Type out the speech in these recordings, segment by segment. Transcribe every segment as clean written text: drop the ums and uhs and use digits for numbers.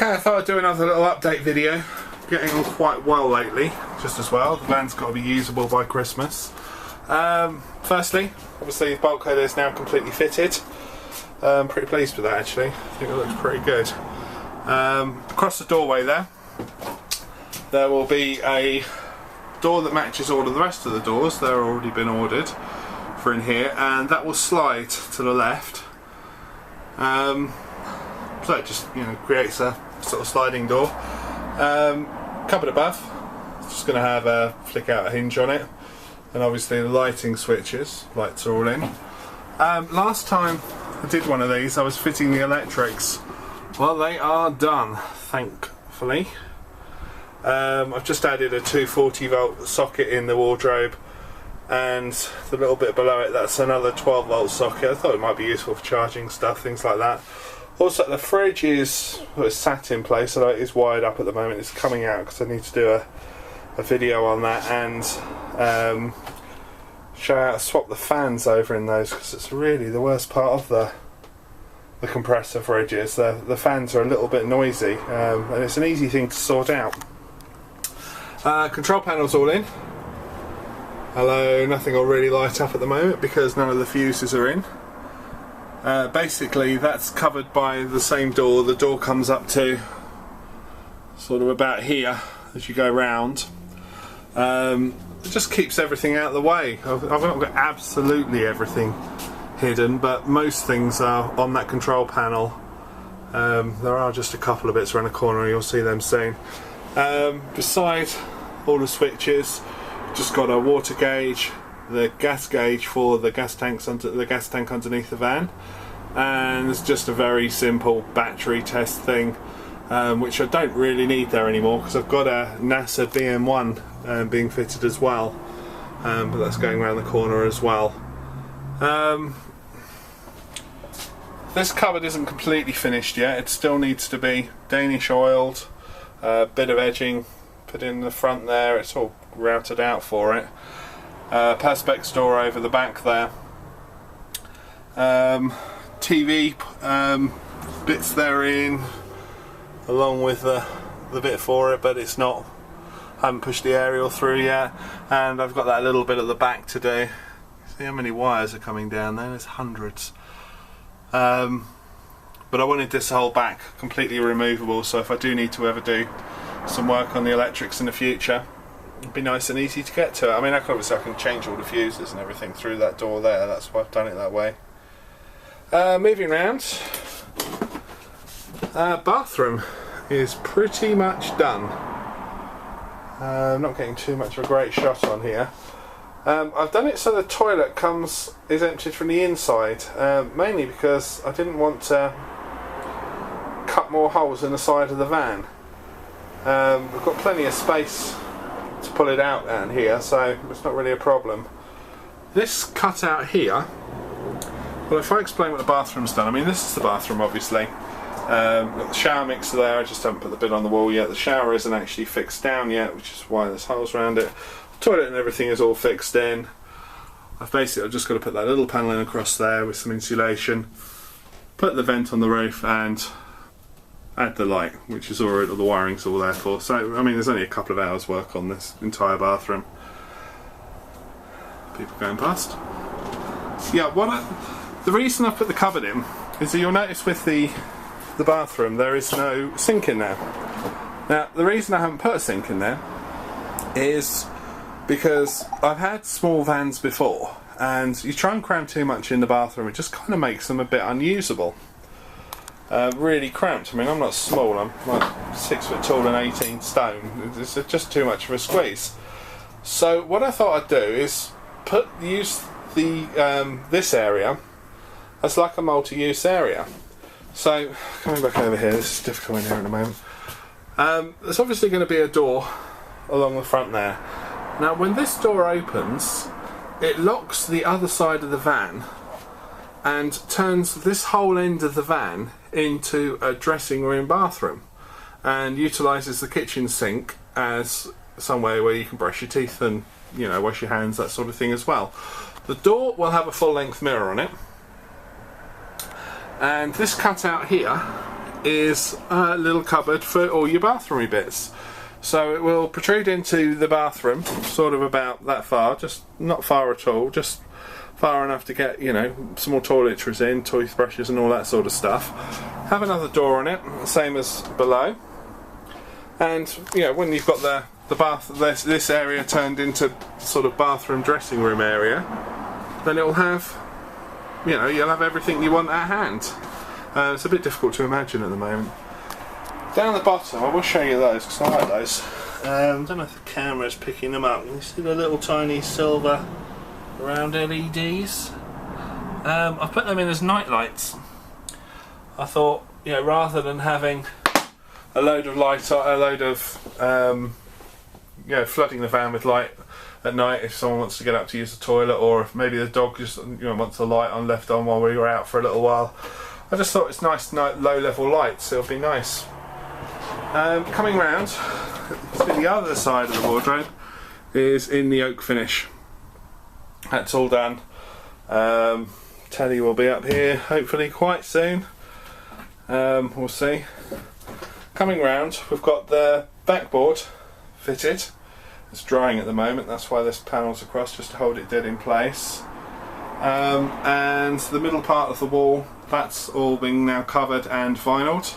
Okay, I thought I'd do another little update video. Getting on quite well lately, just as well. The van's got to be usable by Christmas. Firstly, obviously the bulkhead is now completely fitted. I'm pretty pleased with that actually. I think it looks pretty good. Across the doorway there will be a door that matches all of the rest of the doors. They're already been ordered for in here, and that will slide to the left. So it just, you know, creates a sort of sliding door. Cupboard above, just going to have a flick out a hinge on it, and obviously the lighting switches, lights are all in. Last time I did one of these I was fitting the electrics. Well, they are done, thankfully. I've just added a 240 volt socket in the wardrobe, and the little bit below it, that's another 12 volt socket. I thought it might be useful for charging stuff, things like that. Also, the fridge is sat in place, so it is wired up at the moment. It's coming out because I need to do a video on that and show how to swap the fans over in those, because it's really the worst part of the compressor fridges. The fans are a little bit noisy, and it's an easy thing to sort out. Control panel's all in. Hello, nothing will really light up at the moment because none of the fuses are in. Basically that's covered by the same door. The door comes up to sort of about here as you go round. It just keeps everything out of the way. I've not got absolutely everything hidden, but most things are on that control panel. There are just a couple of bits around the corner, you'll see them soon. Beside all the switches, just got a water gauge, the gas gauge for the gas tank underneath the van, and it's just a very simple battery test thing, which I don't really need there anymore because I've got a NASA BM1 being fitted as well, but that's going around the corner as well. This cupboard isn't completely finished yet. It still needs to be Danish oiled, a bit of edging put in the front there. It's all routed out for it. Perspex door over the back there. TV bits therein, along with the bit for it, but it's not. I haven't pushed the aerial through yet, and I've got that little bit at the back to do. See how many wires are coming down there? There's hundreds. But I wanted this whole back completely removable, so if I do need to ever do some work on the electrics in the future, it'd be nice and easy to get to it. I mean, obviously I can change all the fuses and everything through that door there. That's why I've done it that way. Moving around, bathroom is pretty much done. I'm not getting too much of a great shot on here. I've done it so the toilet is emptied from the inside, mainly because I didn't want to cut more holes in the side of the van. We've got plenty of space to pull it out down here, so it's not really a problem. This cutout here, well, if I explain what the bathroom's done, I mean, this is the bathroom obviously. Got the shower mixer there. I just haven't put the bit on the wall yet. The shower isn't actually fixed down yet, which is why there's holes around it. The toilet and everything is all fixed in. I've just got to put that little panel in across there with some insulation, put the vent on the roof, and add the light, which is already, the wiring's all there for. So I mean, there's only a couple of hours work on this entire bathroom. People going past. Yeah, the reason I put the cupboard in is that you'll notice with the bathroom there is no sink in there. Now the reason I haven't put a sink in there is because I've had small vans before, and you try and cram too much in the bathroom, it just kind of makes them a bit unusable. Really cramped. I mean, I'm not small, I'm like 6 foot tall and 18 stone. It's just too much of a squeeze. So what I thought I'd do is use this area as like a multi-use area. So coming back over here, this is difficult in here at the moment. There's obviously going to be a door along the front there. Now when this door opens, it locks the other side of the van and turns this whole end of the van into a dressing room bathroom, and utilises the kitchen sink as somewhere where you can brush your teeth and, you know, wash your hands, that sort of thing as well. The door will have a full length mirror on it, and this cutout here is a little cupboard for all your bathroomy bits. So it will protrude into the bathroom, sort of about that far, just not far at all, just far enough to get, you know, some more toiletries in, toothbrushes and all that sort of stuff. Have another door on it, same as below. And, you know, when you've got the bath, this area turned into sort of bathroom dressing room area, then it will have, you know, you'll have everything you want at hand. It's a bit difficult to imagine at the moment. Down the bottom, I will show you those because I like those. I don't know if the camera's picking them up. You see the little tiny silver round LEDs? I've put them in as night lights. I thought, you know, rather than having a load of light, you know, flooding the van with light at night if someone wants to get up to use the toilet, or if maybe the dog just, you know, wants the light on left on while we were out for a little while. I just thought it's nice low level lights, it'll be nice. Coming round to the other side of the wardrobe is in the oak finish. That's all done. Telly will be up here hopefully quite soon. We'll see. Coming round, we've got the backboard fitted. It's drying at the moment, that's why this panel's across, just to hold it dead in place. And the middle part of the wall, that's all being now covered and vinyled.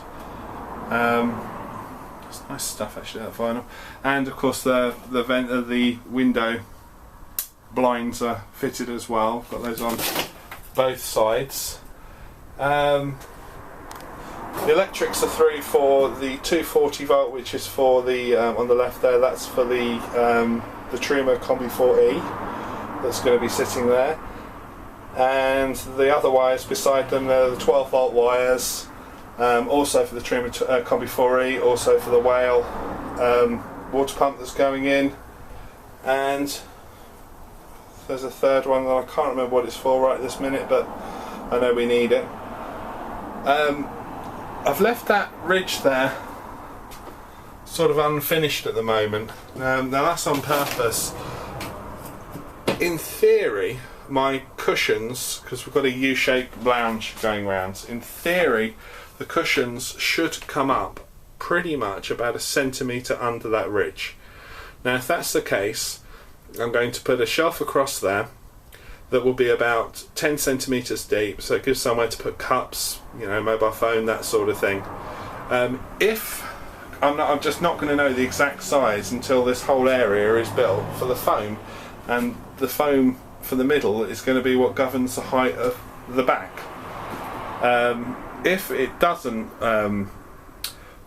It's nice stuff actually, that vinyl. And of course the window blinds are fitted as well. Got those on both sides. The electrics are through for the 240 volt, which is for the on the left there. That's for the Truma Combi 4E. That's going to be sitting there. And the other wires beside them, they're the 12 volt wires. Also for the Truma Combi 4E, also for the Whale water pump that's going in. And there's a third one that I can't remember what it's for right this minute, but I know we need it. I've left that ridge there sort of unfinished at the moment. Now that's on purpose. In theory, my cushions, because we've got a U-shaped lounge going round, in theory the cushions should come up pretty much about 1 centimetre under that ridge. Now if that's the case, I'm going to put a shelf across there that will be about 10 centimetres deep, so it gives somewhere to put cups, you know, mobile phone, that sort of thing. If I'm just not going to know the exact size until this whole area is built for the foam, and the foam for the middle is going to be what governs the height of the back. If it doesn't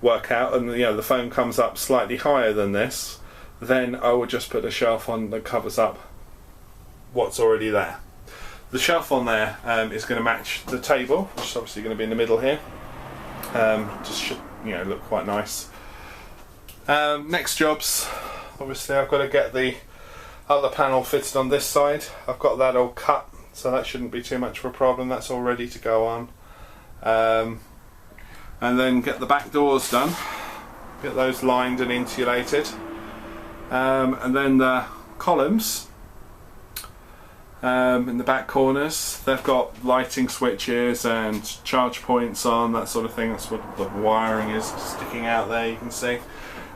work out, and you know the foam comes up slightly higher than this, then I will just put a shelf on that covers up what's already there. The shelf on there is going to match the table, which is obviously going to be in the middle here. Just should, you know, look quite nice. Next jobs, obviously I've got to get the other panel fitted on this side. I've got that all cut, so that shouldn't be too much of a problem. That's all ready to go on. And then get the back doors done, get those lined and insulated, and then the columns in the back corners, they've got lighting switches and charge points on, that sort of thing. That's what the wiring is sticking out there, you can see.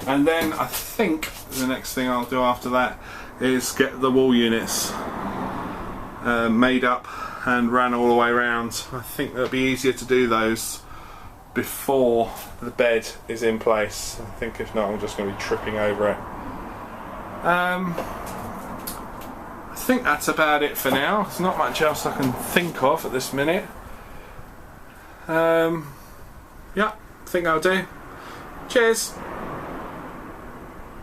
And then I think the next thing I'll do after that is get the wall units made up and ran all the way around. I think it'll be easier to do those before the bed is in place. I think if not, I'm just going to be tripping over it. I think that's about it for now. There's not much else I can think of at this minute. Yeah, I think I'll do. Cheers!